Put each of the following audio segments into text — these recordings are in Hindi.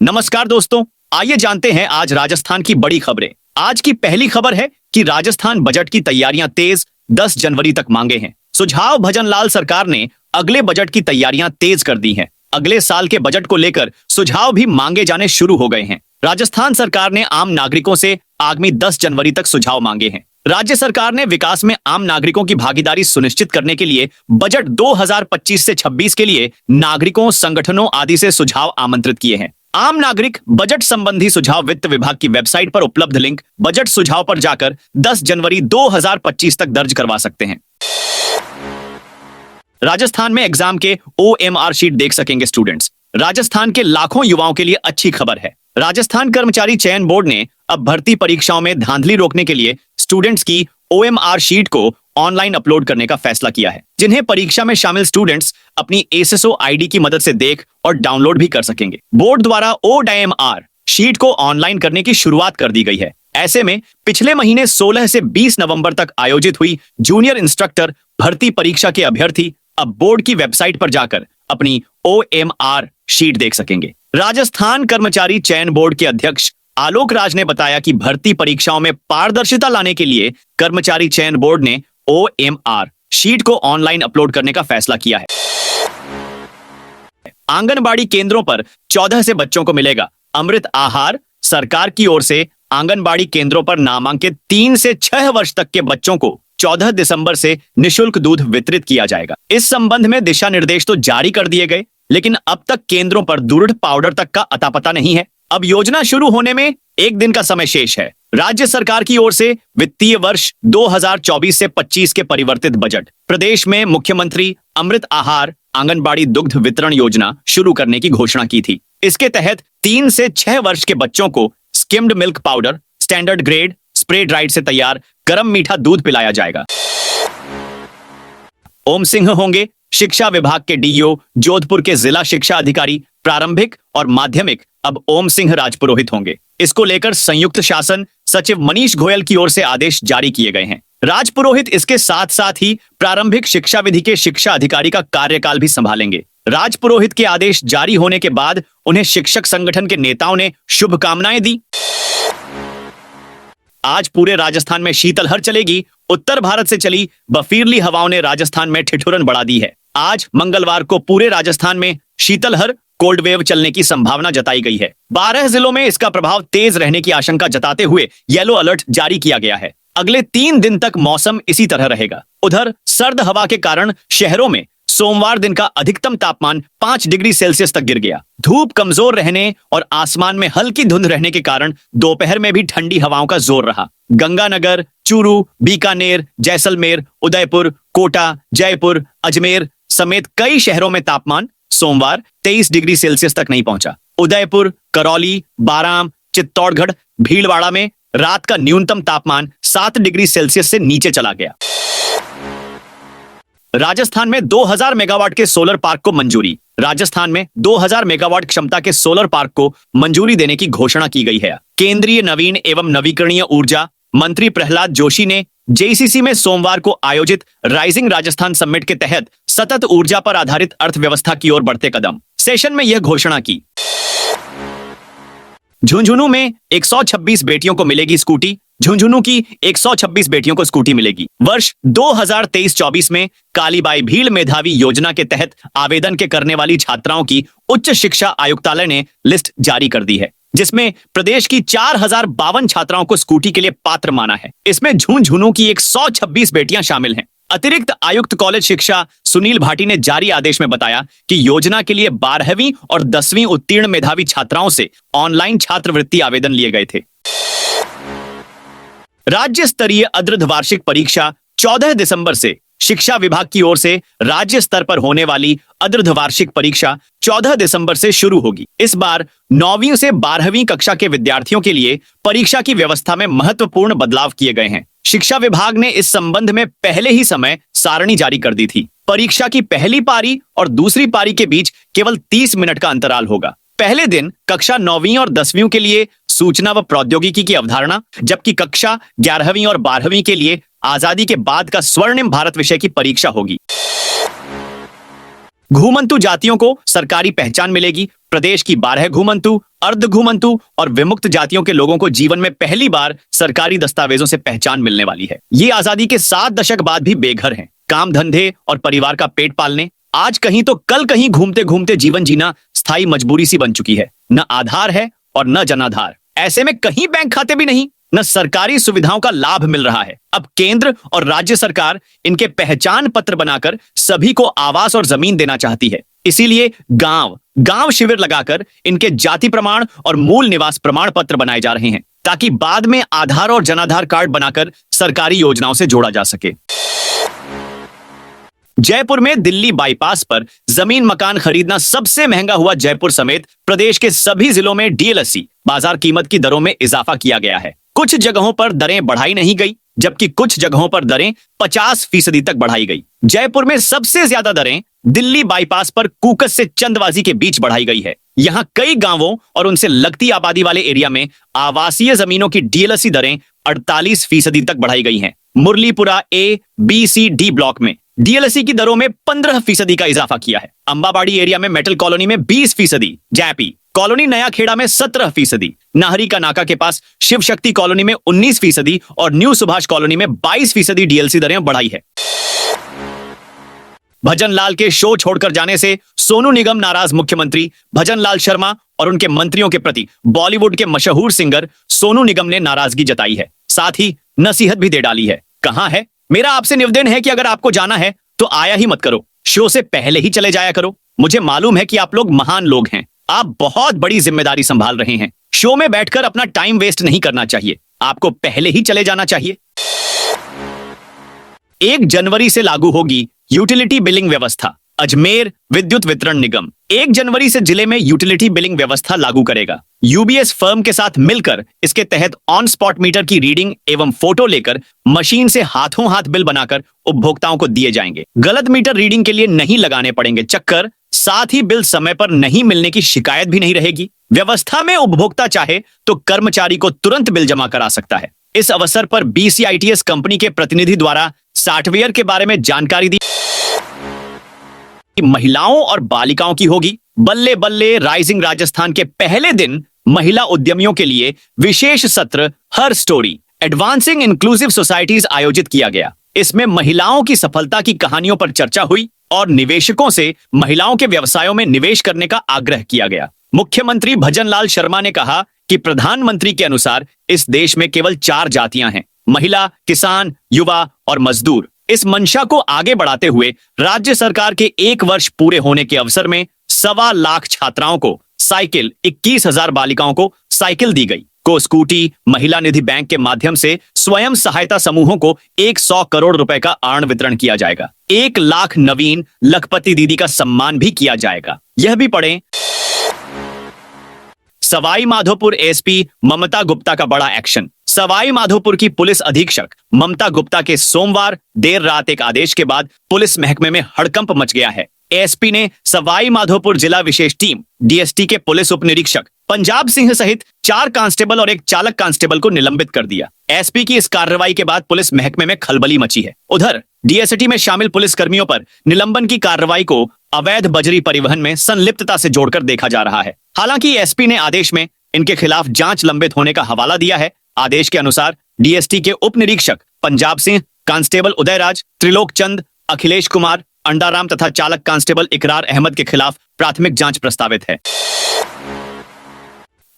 नमस्कार दोस्तों, आइए जानते हैं आज राजस्थान की बड़ी खबरें। आज की पहली खबर है कि राजस्थान बजट की तैयारियां तेज, 10 जनवरी तक मांगे हैं। सुझाव भजनलाल सरकार ने अगले बजट की तैयारियां तेज कर दी हैं। अगले साल के बजट को लेकर सुझाव भी मांगे जाने शुरू हो गए हैं। राजस्थान सरकार ने आम नागरिकों से आगामी 10 जनवरी तक सुझाव मांगे हैं। राज्य सरकार ने विकास में आम नागरिकों की भागीदारी सुनिश्चित करने के लिए बजट 2025 से 26 के लिए नागरिकों, संगठनों आदि से सुझाव आमंत्रित किए हैं। आम नागरिक बजट संबंधी सुझाव वित्त विभाग की वेबसाइट पर उपलब्ध लिंक बजट सुझाव पर जाकर 10 जनवरी 2025 तक दर्ज करवा सकते हैं। राजस्थान में एग्जाम के OMR शीट देख सकेंगे स्टूडेंट्स। राजस्थान के लाखों युवाओं के लिए अच्छी खबर है। राजस्थान कर्मचारी चयन बोर्ड ने अब भर्ती परीक्षाओं में धांधली रोकने के लिए स्टूडेंट्स की OMR शीट को ऑनलाइन अपलोड करने का फैसला किया है, जिन्हें परीक्षा में शामिल स्टूडेंट्स अपनी SSO ID की मदद से देख और डाउनलोड भी कर सकेंगे। बोर्ड द्वारा OMR शीट को ऑनलाइन करने की शुरुआत कर दी गई है। ऐसे में पिछले महीने 16 से 20 नवंबर तक आयोजित हुई जूनियर इंस्ट्रक्टर भर्ती परीक्षा के अभ्यर्थी अब बोर्ड की वेबसाइट पर जाकर अपनी OMR शीट देख सकेंगे। राजस्थान कर्मचारी चयन बोर्ड के अध्यक्ष आलोक राज ने बताया कि भर्ती परीक्षाओं में पारदर्शिता लाने के लिए कर्मचारी चयन बोर्ड ने OMR शीट को ऑनलाइन अपलोड करने का फैसला किया है। आंगनबाड़ी केंद्रों पर 14 से बच्चों को मिलेगा अमृत आहार। सरकार की ओर से आंगनबाड़ी केंद्रों पर नामांकित 3 से 6 वर्ष तक के बच्चों को 14 दिसंबर से निशुल्क दूध वितरित किया जाएगा। इस संबंध में दिशा निर्देश तो जारी कर दिए गए, लेकिन अब तक केंद्रों पर दूध पाउडर तक का अता पता नहीं है। अब योजना शुरू होने में 1 दिन का समय शेष है। राज्य सरकार की ओर से वित्तीय वर्ष 2024 से 25 के परिवर्तित बजट प्रदेश में मुख्यमंत्री अमृत आहार आंगनबाड़ी दुग्ध वितरण योजना शुरू करने की घोषणा की थी। इसके तहत 3 से 6 वर्ष के बच्चों को skimmed milk powder, standard grade, spray dried से तैयार गर्म मीठा दूध पिलाया जाएगा। ओम सिंह होंगे शिक्षा विभाग के DO। जोधपुर के जिला शिक्षा अधिकारी प्रारंभिक और माध्यमिक अब ओम सिंह राजपुरोहित होंगे। इसको लेकर संयुक्त शासन सचिव मनीष गोयल की ओर से आदेश जारी किए गए हैं। राजपुरोहित इसके साथ साथ ही प्रारंभिक शिक्षा विधि के शिक्षा अधिकारी का कार्यकाल भी संभालेंगे। राजपुरोहित के आदेश जारी होने के बाद उन्हें शिक्षक संगठन के नेताओं ने शुभकामनाएं दी। आज पूरे राजस्थान में शीतलहर चलेगी। उत्तर भारत से चली बर्फीली हवाओं ने राजस्थान में ठिठुरन बढ़ा दी है। आज मंगलवार को पूरे राजस्थान में शीतलहर कोल्ड वेव चलने की संभावना जताई गई है। 12 जिलों में इसका प्रभाव तेज रहने की आशंका जताते हुए येलो अलर्ट जारी किया गया है। अगले 3 दिन तक मौसम इसी तरह रहेगा। उधर सर्द हवा के कारण शहरों में सोमवार दिन का अधिकतम तापमान 5 डिग्री सेल्सियस तक गिर गया। धूप कमजोर रहने और आसमान में हल्की धुंध रहने के कारण दोपहर में भी ठंडी हवाओं का जोर रहा। गंगानगर, चूरू, बीकानेर, जैसलमेर, उदयपुर, कोटा, जयपुर, अजमेर समेत कई शहरों में तापमान सोमवार 23 डिग्री सेल्सियस तक नहीं पहुंचा। उदयपुर, करौली, बाराम, चित्तौड़गढ़, भीलवाड़ा में रात का न्यूनतम तापमान 7 डिग्री सेल्सियस से नीचे चला गया। राजस्थान में 2000 मेगावाट के सोलर पार्क को मंजूरी। राजस्थान में 2000 मेगावाट क्षमता के सोलर पार्क को मंजूरी देने की घोषणा की गई है। केंद्रीय नवीन एवं नवीकरणीय ऊर्जा मंत्री प्रहलाद जोशी ने JCC में सोमवार को आयोजित राइजिंग राजस्थान समिट के तहत सतत ऊर्जा पर आधारित अर्थव्यवस्था की ओर बढ़ते कदम सेशन में यह घोषणा की। झुंझुनू में 126 बेटियों को मिलेगी स्कूटी। झुंझुनू की 126 बेटियों को स्कूटी मिलेगी। वर्ष 2023-24 में कालीबाई भील मेधावी योजना के तहत आवेदन के करने वाली छात्राओं की उच्च शिक्षा आयुक्तालय ने लिस्ट जारी कर दी है, जिसमें प्रदेश की 4052 छात्राओं को स्कूटी के लिए पात्र माना है। इसमें झुंझुनू की 126 बेटियां शामिल हैं। अतिरिक्त आयुक्त कॉलेज शिक्षा सुनील भाटी ने जारी आदेश में बताया कि योजना के लिए 12वीं और 10वीं उत्तीर्ण मेधावी छात्राओं से ऑनलाइन छात्रवृत्ति आवेदन लिए गए थे। राज्य स्तरीय अर्धवार्षिक परीक्षा 14 दिसंबर से शिक्षा विभाग की ओर से राज्य स्तर पर होने वाली अर्धवार्षिक परीक्षा 14 दिसंबर से शुरू होगी। इस बार 9वीं से 12वीं कक्षा के विद्यार्थियों के लिए परीक्षा की व्यवस्था में महत्वपूर्ण बदलाव किए गए हैं। शिक्षा विभाग ने इस संबंध में पहले ही समय सारणी जारी कर दी थी। परीक्षा की पहली पारी और दूसरी पारी के बीच केवल 30 मिनट का अंतराल होगा। पहले दिन कक्षा 9वीं और 10वीं के लिए सूचना व प्रौद्योगिकी की अवधारणा, जबकि कक्षा 11वीं और 12वीं के लिए आजादी के बाद का स्वर्णिम भारत विषय की परीक्षा होगी। घुमंतु जातियों को सरकारी पहचान मिलेगी। प्रदेश की 12 घुमंतु, अर्ध घुमंतु और विमुक्त जातियों के लोगों को जीवन में पहली बार सरकारी दस्तावेजों से पहचान मिलने वाली है। ये आजादी के 7 दशक बाद भी बेघर हैं। काम धंधे और परिवार का पेट पालने आज कहीं तो कल कहीं घूमते घूमते जीवन जीना स्थायी मजबूरी सी बन चुकी है। न आधार है और न जनाधार। ऐसे में कहीं बैंक खाते भी नहीं, न सरकारी सुविधाओं का लाभ मिल रहा है। अब केंद्र और राज्य सरकार इनके पहचान पत्र बनाकर सभी को आवास और जमीन देना चाहती है। इसीलिए गांव गांव शिविर लगाकर इनके जाति प्रमाण और मूल निवास प्रमाण पत्र बनाए जा रहे हैं, ताकि बाद में आधार और जनाधार कार्ड बनाकर सरकारी योजनाओं से जोड़ा जा सके। जयपुर में दिल्ली बाईपास पर जमीन मकान खरीदना सबसे महंगा हुआ। जयपुर समेत प्रदेश के सभी जिलों में डीएलएससी बाजार कीमत की दरों में इजाफा किया गया है। कुछ जगहों पर दरें बढ़ाई नहीं गई, जबकि कुछ जगहों पर दरें 50% तक बढ़ाई गई। जयपुर में सबसे ज्यादा दरें दिल्ली बाईपास पर कूकस से चंदवाजी के बीच बढ़ाई गई है। यहाँ कई गांवों और उनसे लगती आबादी वाले एरिया में आवासीय जमीनों की डीएलएससी दरें 48% तक बढ़ाई गई हैं। मुरलीपुरा ए, बी, सी, डी ब्लॉक में डीएलएससी की दरों में 15% का इजाफा किया है। अंबाबाड़ी एरिया में मेटल कॉलोनी में 20%, जैपी कॉलोनी नया खेड़ा में 17%, नाहरी का नाका के पास शिव शक्ति कॉलोनी में 19% और न्यू सुभाष कॉलोनी में 22% डीएलसी दरें बढ़ाई है। भजन लाल के शो छोड़कर जाने से सोनू निगम नाराज। मुख्यमंत्री भजन लाल शर्मा और उनके मंत्रियों के प्रति बॉलीवुड के मशहूर सिंगर सोनू निगम ने नाराजगी जताई है, साथ ही नसीहत भी दे डाली है। कहा है, मेरा आपसे निवेदन है कि अगर आपको जाना है तो आया ही मत करो, शो से पहले ही चले जाया करो। मुझे मालूम है कि आप लोग महान लोग हैं, आप बहुत बड़ी जिम्मेदारी संभाल रहे हैं। शो में बैठकर अपना टाइम वेस्ट नहीं करना चाहिए, आपको पहले ही चले जाना चाहिए। 1 जनवरी से लागू होगी यूटिलिटी बिलिंग व्यवस्था। अजमेर विद्युत वितरण निगम 1 जनवरी से जिले में यूटिलिटी बिलिंग व्यवस्था लागू करेगा। यूबीएस फर्म के साथ मिलकर इसके तहत ऑन स्पॉट मीटर की रीडिंग एवं फोटो लेकर मशीन से हाथों हाथ बिल बनाकर उपभोक्ताओं को दिए जाएंगे। गलत मीटर रीडिंग के लिए नहीं लगाने पड़ेंगे चक्कर, साथ ही बिल समय पर नहीं मिलने की शिकायत भी नहीं रहेगी। व्यवस्था में उपभोक्ता चाहे तो कर्मचारी को तुरंत बिल जमा करा सकता है। इस अवसर पर बीसीआईटीएस कंपनी के प्रतिनिधि द्वारा सॉफ्टवेयर के बारे में जानकारी दी। महिलाओं और बालिकाओं की होगी बल्ले बल्ले। राइजिंग राजस्थान के पहले दिन महिला उद्यमियों के लिए विशेष सत्र हर स्टोरी एडवांसिंग इंक्लूसिव सोसाइटीज आयोजित किया गया। इसमें महिलाओं की सफलता की कहानियों पर चर्चा हुई और निवेशकों से महिलाओं के व्यवसायों में निवेश करने का आग्रह किया गया। मुख्यमंत्री भजन लाल शर्मा ने कहा कि प्रधानमंत्री के अनुसार इस देश में केवल 4 जातियां हैं, महिला, किसान, युवा और मजदूर। इस मंशा को आगे बढ़ाते हुए राज्य सरकार के 1 वर्ष पूरे होने के अवसर में 1.25 लाख छात्राओं को साइकिल, 21,000 बालिकाओं को साइकिल दी गई। को स्कूटी, महिला निधि बैंक के माध्यम से स्वयं सहायता समूहों को 100 करोड़ रुपए का आर्ण वितरण किया जाएगा। 1 लाख नवीन लखपति दीदी का सम्मान भी किया जाएगा। यह भी पढ़ें। सवाई माधोपुर एसपी ममता गुप्ता का बड़ा एक्शन। सवाई माधोपुर की पुलिस अधीक्षक ममता गुप्ता के सोमवार देर रात एक आदेश के बाद पुलिस महकमे में हड़कंप मच गया है। एसपी ने सवाई माधोपुर जिला विशेष टीम डीएसटी के पुलिस उप निरीक्षक पंजाब सिंह सहित 4 कांस्टेबल और 1 चालक कांस्टेबल को निलंबित कर दिया। एसपी की इस कार्रवाई के बाद पुलिस महकमे में खलबली मची है। उधर डीएसटी में शामिल पुलिस कर्मियों पर निलंबन की कार्रवाई को अवैध बजरी परिवहन में संलिप्तता से जोड़कर देखा जा रहा है। हालांकि एसपी ने आदेश में इनके खिलाफ जांच लंबित होने का हवाला दिया है। आदेश के अनुसार डीएसटी के उप निरीक्षक पंजाब सिंह, कांस्टेबल उदयराज, त्रिलोक चंद, अखिलेश कुमार, अंडाराम तथा चालक कांस्टेबल इकरार अहमद के खिलाफ प्राथमिक जांच प्रस्तावित है।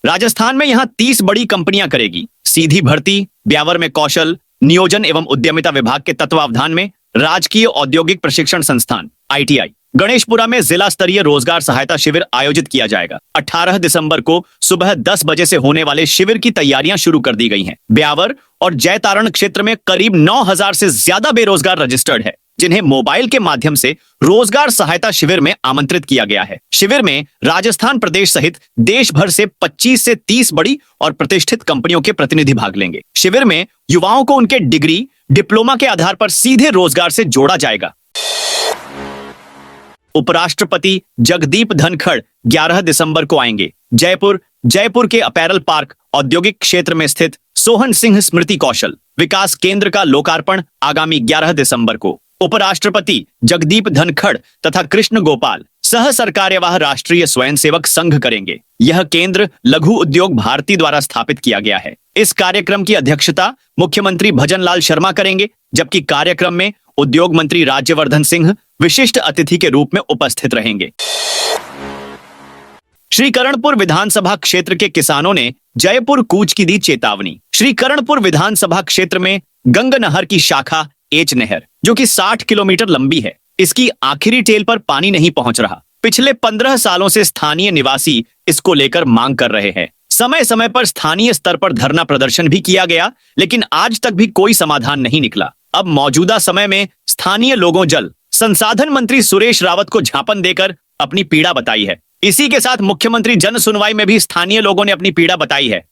राजस्थान में यहां 30 बड़ी कंपनियां करेगी सीधी भर्ती। ब्यावर में कौशल, नियोजन एवं उद्यमिता विभाग के तत्वावधान में राजकीय औद्योगिक प्रशिक्षण संस्थान आईटीआई गणेशपुरा में जिला स्तरीय रोजगार सहायता शिविर आयोजित किया जाएगा। 18 दिसंबर को सुबह 10 बजे से होने वाले शिविर की तैयारियां शुरू कर दी गई हैं। ब्यावर और जयतारण क्षेत्र में करीब 9,000 से ज्यादा बेरोजगार रजिस्टर्ड है, जिन्हें मोबाइल के माध्यम से रोजगार सहायता शिविर में आमंत्रित किया गया है। शिविर में राजस्थान प्रदेश सहित देश भर से 25 से 30 बड़ी और प्रतिष्ठित कंपनियों के प्रतिनिधि भाग लेंगे। शिविर में युवाओं को उनके डिग्री, डिप्लोमा के आधार पर सीधे रोजगार से जोड़ा जाएगा। उपराष्ट्रपति जगदीप धनखड़ 11 दिसंबर को आएंगे। जयपुर के अपैरल पार्क औद्योगिक क्षेत्र में स्थित सोहन सिंह स्मृति कौशल विकास केंद्र का लोकार्पण आगामी 11 दिसंबर को। उपराष्ट्रपति जगदीप धनखड़ तथा कृष्ण गोपाल सह सरकार्यवाह राष्ट्रीय स्वयंसेवक संघ करेंगे। यह केंद्र लघु उद्योग भारती द्वारा स्थापित किया गया है। इस कार्यक्रम की अध्यक्षता मुख्यमंत्री भजनलाल शर्मा करेंगे, जबकि कार्यक्रम में उद्योग मंत्री राज्यवर्धन सिंह विशिष्ट अतिथि के रूप में उपस्थित रहेंगे। श्रीकरणपुर विधानसभा क्षेत्र के किसानों ने जयपुर कूच की दी चेतावनी। श्रीकरणपुर विधानसभा क्षेत्र में गंग नहर की शाखा एच नहर, जो कि 60 किलोमीटर लंबी है, इसकी आखिरी टेल पर पानी नहीं पहुंच रहा। पिछले 15 सालों से स्थानीय निवासी इसको लेकर मांग कर रहे हैं। समय समय पर स्थानीय स्तर पर धरना प्रदर्शन भी किया गया, लेकिन आज तक भी कोई समाधान नहीं निकला। अब मौजूदा समय में स्थानीय लोगों जल संसाधन मंत्री सुरेश रावत को झापन देकर अपनी पीड़ा बताई है। इसी के साथ मुख्यमंत्री जन सुनवाई में भी स्थानीय लोगों ने अपनी पीड़ा बताई है।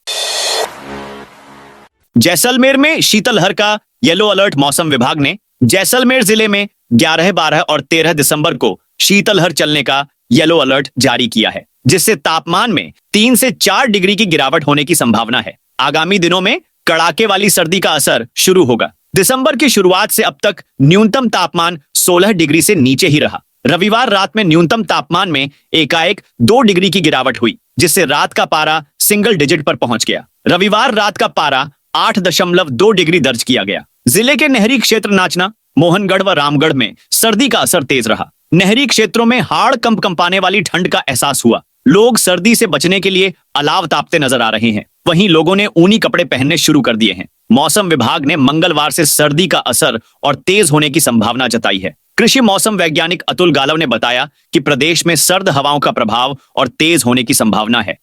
जैसलमेर में शीतलहर का येलो अलर्ट। मौसम विभाग ने जैसलमेर जिले में 11, 12 और 13 दिसंबर को शीतलहर चलने का येलो अलर्ट जारी किया है, जिससे तापमान में 3 से 4 डिग्री की गिरावट होने की संभावना है। आगामी दिनों में कड़ाके वाली सर्दी का असर शुरू होगा। दिसंबर की शुरुआत से अब तक न्यूनतम तापमान 16 डिग्री से नीचे ही रहा। रविवार रात में न्यूनतम तापमान में एकाएक 2 डिग्री की गिरावट हुई, जिससे रात का पारा सिंगल डिजिट पर पहुंच गया। रविवार रात का पारा 8.2 डिग्री दर्ज किया गया। जिले के नहरी क्षेत्र नाचना, मोहनगढ़ व रामगढ़ में सर्दी का असर तेज रहा। नहरी क्षेत्रों में हाड़ कंपाने वाली ठंड का एहसास हुआ। लोग सर्दी से बचने के लिए अलाव तापते नजर आ रहे हैं। वहीं लोगों ने ऊनी कपड़े पहनने शुरू कर दिए हैं। मौसम विभाग ने मंगलवार से सर्दी का असर और तेज होने की संभावना जताई है। कृषि मौसम वैज्ञानिक अतुल गालव ने बताया कि प्रदेश में सर्द हवाओं का प्रभाव और तेज होने की संभावना है।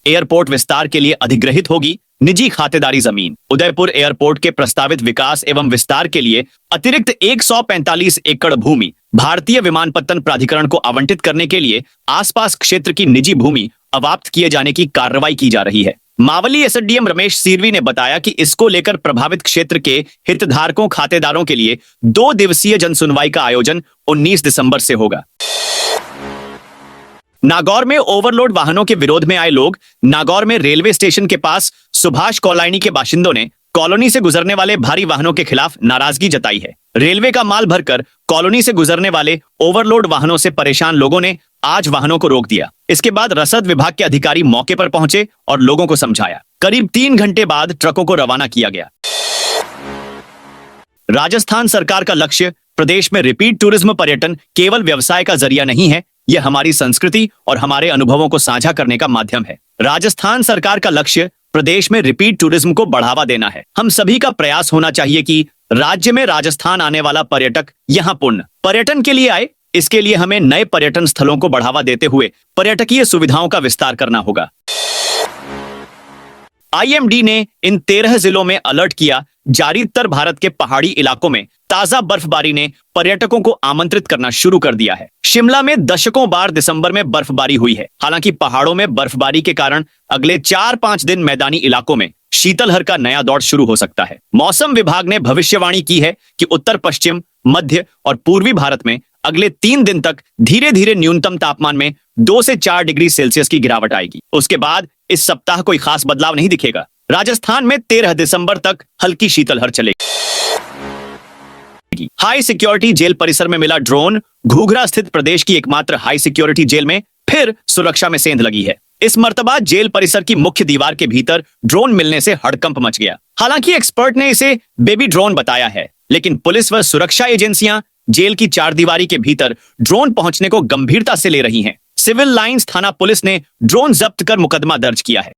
एयरपोर्ट विस्तार के लिए अधिग्रहित होगी निजी खातेदारी जमीन। उदयपुर एयरपोर्ट के प्रस्तावित विकास एवं विस्तार के लिए अतिरिक्त 145 एकड़ भूमि भारतीय विमानपत्तन प्राधिकरण को आवंटित करने के लिए आसपास क्षेत्र की निजी भूमि अवाप्त किए जाने की कार्रवाई की जा रही है। मावली एसडीएम रमेश सीरवी ने बताया कि इसको लेकर प्रभावित क्षेत्र के हितधारकों खातेदारों के लिए 2 दिवसीय जनसुनवाई का आयोजन 19 दिसंबर से होगा। नागौर में ओवरलोड वाहनों के विरोध में आए लोग। नागौर में रेलवे स्टेशन के पास सुभाष कॉलोनी के बाशिंदों ने कॉलोनी से गुजरने वाले भारी वाहनों के खिलाफ नाराजगी जताई है। रेलवे का माल भरकर कॉलोनी से गुजरने वाले ओवरलोड वाहनों से परेशान लोगों ने आज वाहनों को रोक दिया। इसके बाद रसद विभाग के अधिकारी मौके पर पहुंचे और लोगों को समझाया। करीब 3 घंटे बाद ट्रकों को रवाना किया गया। राजस्थान सरकार का लक्ष्य प्रदेश में रिपीट टूरिज्म पर्यटन केवल व्यवसाय का जरिया नहीं है, यह हमारी संस्कृति और हमारे अनुभवों को साझा करने का माध्यम है। राजस्थान सरकार का लक्ष्य प्रदेश में रिपीट टूरिज्म को बढ़ावा देना है। हम सभी का प्रयास होना चाहिए कि राज्य में राजस्थान आने वाला पर्यटक यहां पूर्ण पर्यटन के लिए आए। इसके लिए हमें नए पर्यटन स्थलों को बढ़ावा देते हुए पर्यटकीय सुविधाओं का विस्तार करना होगा। आईएमडी ने इन 13 जिलों में अलर्ट किया। जारी उत्तर भारत के पहाड़ी इलाकों में ताजा बर्फबारी ने पर्यटकों को आमंत्रित करना शुरू कर दिया है। शिमला में दशकों बार दिसंबर में बर्फबारी हुई है। हालांकि पहाड़ों में बर्फबारी के कारण अगले 4-5 दिन मैदानी इलाकों में शीतलहर का नया दौर शुरू हो सकता है। मौसम विभाग ने भविष्यवाणी की है कि उत्तर पश्चिम, मध्य और पूर्वी भारत में अगले 3 दिन तक धीरे धीरे न्यूनतम तापमान में 2 से 4 डिग्री सेल्सियस की गिरावट आएगी। उसके बाद इस सप्ताह कोई खास बदलाव नहीं दिखेगा। राजस्थान में 13 दिसंबर तक हल्की शीतलहर चलेगी। हाई सिक्योरिटी जेल परिसर में मिला ड्रोन। घूघरा स्थित प्रदेश की एकमात्र हाई सिक्योरिटी जेल में फिर सुरक्षा में सेंध लगी है। इस मर्तबा जेल परिसर की मुख्य दीवार के भीतर ड्रोन मिलने से हड़कंप मच गया। हालांकि एक्सपर्ट ने इसे बेबी ड्रोन बताया है, लेकिन पुलिस व सुरक्षा एजेंसियां जेल की चारदीवारी के भीतर ड्रोन पहुंचने को गंभीरता से ले रही हैं। सिविल लाइंस थाना पुलिस ने ड्रोन जब्त कर मुकदमा दर्ज किया है।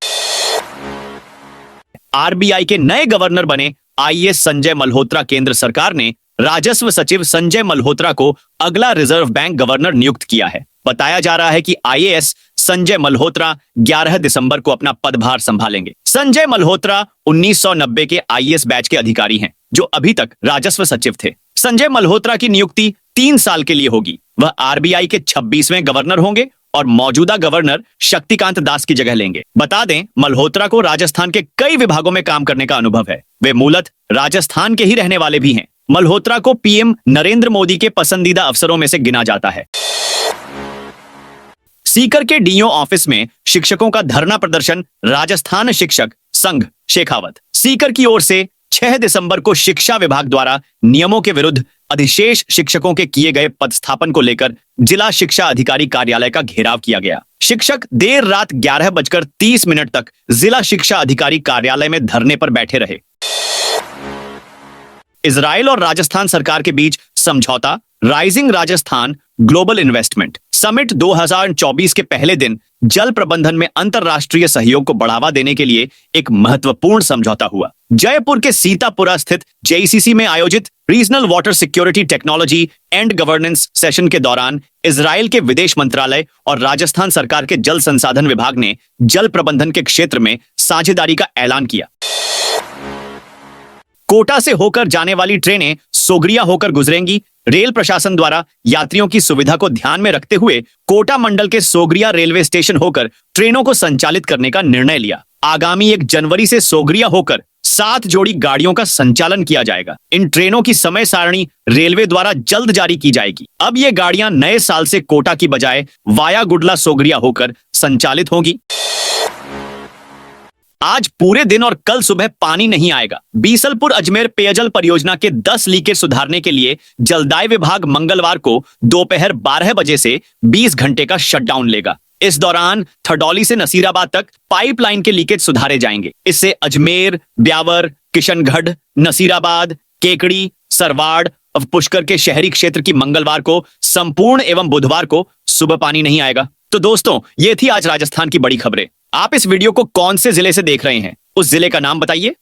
आरबीआई के नए गवर्नर बने आईएएस संजय मल्होत्रा केंद्र सरकार ने राजस्व सचिव संजय मल्होत्रा को अगला रिजर्व बैंक गवर्नर नियुक्त किया है। बताया जा रहा है कि आईएएस संजय मल्होत्रा 11 दिसंबर को अपना पदभार संभालेंगे। संजय मल्होत्रा 1990 के आईएएस बैच के अधिकारी हैं, जो अभी तक राजस्व सचिव थे। संजय मल्होत्रा की नियुक्ति 3 साल के लिए होगी। वह आरबीआई के 26वें गवर्नर होंगे और मौजूदा गवर्नर शक्तिकांत दास की जगह लेंगे। बता दें, मल्होत्रा को राजस्थान के कई विभागों में काम करने का अनुभव है। वे मूलतः राजस्थान के ही रहने वाले भी हैं। मल्होत्रा को पीएम नरेंद्र मोदी के पसंदीदा अफसरों में से गिना जाता है। सीकर के डीओ ऑफिस में शिक्षकों का धरना प्रदर्शन। राजस्थान शिक्षक संघ शेखावत सीकर की ओर से 6 दिसंबर को शिक्षा विभाग द्वारा नियमों के विरुद्ध अधिशेष शिक्षकों के किए गए पदस्थापन को लेकर जिला शिक्षा अधिकारी कार्यालय का घेराव किया गया। शिक्षक देर रात 11:30 तक जिला शिक्षा अधिकारी कार्यालय में धरने पर बैठे रहे। इजराइल और राजस्थान सरकार के बीच समझौता, rising Rajasthan global investment summit 2024 के पहले दिन जल प्रबंधन में अंतरराष्ट्रीय सहयोग को बढ़ावा देने के लिए एक महत्वपूर्ण समझौता हुआ। जयपुर के सीतापुरा स्थित जेईसीसी में आयोजित regional water security technology and governance session के दौरान इजराइल के विदेश मंत्रालय और राजस्थान सरकार के जल संसाधन विभाग ने जल प्रबंधन के क्षेत्र में साझेदारी का ऐलान किया। कोटा से होकर जाने वाली ट्रेनें सोगरिया होकर गुजरेंगी। रेल प्रशासन द्वारा यात्रियों की सुविधा को ध्यान में रखते हुए कोटा मंडल के सोगरिया रेलवे स्टेशन होकर ट्रेनों को संचालित करने का निर्णय लिया। आगामी 1 जनवरी से सोगरिया होकर 7 जोड़ी गाड़ियों का संचालन किया जाएगा। इन ट्रेनों की समय सारणी रेलवे द्वारा जल्द जारी की जाएगी। अब ये गाड़ियां नए साल से कोटा की बजाय वाया गुडला सोगरिया होकर संचालित होंगी। आज पूरे दिन और कल सुबह पानी नहीं आएगा। बीसलपुर अजमेर पेयजल परियोजना के 10 लीकेज सुधारने के लिए जलदाय विभाग मंगलवार को दोपहर 12 बजे से 20 घंटे का शटडाउन लेगा। इस दौरान थडौली से नसीराबाद तक पाइपलाइन के लीकेज सुधारे जाएंगे। इससे अजमेर, ब्यावर, किशनगढ़, नसीराबाद, केकड़ी, सरवाड़ और पुष्कर के शहरी क्षेत्र की मंगलवार को संपूर्ण एवं बुधवार को सुबह पानी नहीं आएगा। तो दोस्तों, ये थी आज राजस्थान की बड़ी खबरें। आप इस वीडियो को कौन से जिले से देख रहे हैं, उस जिले का नाम बताइए।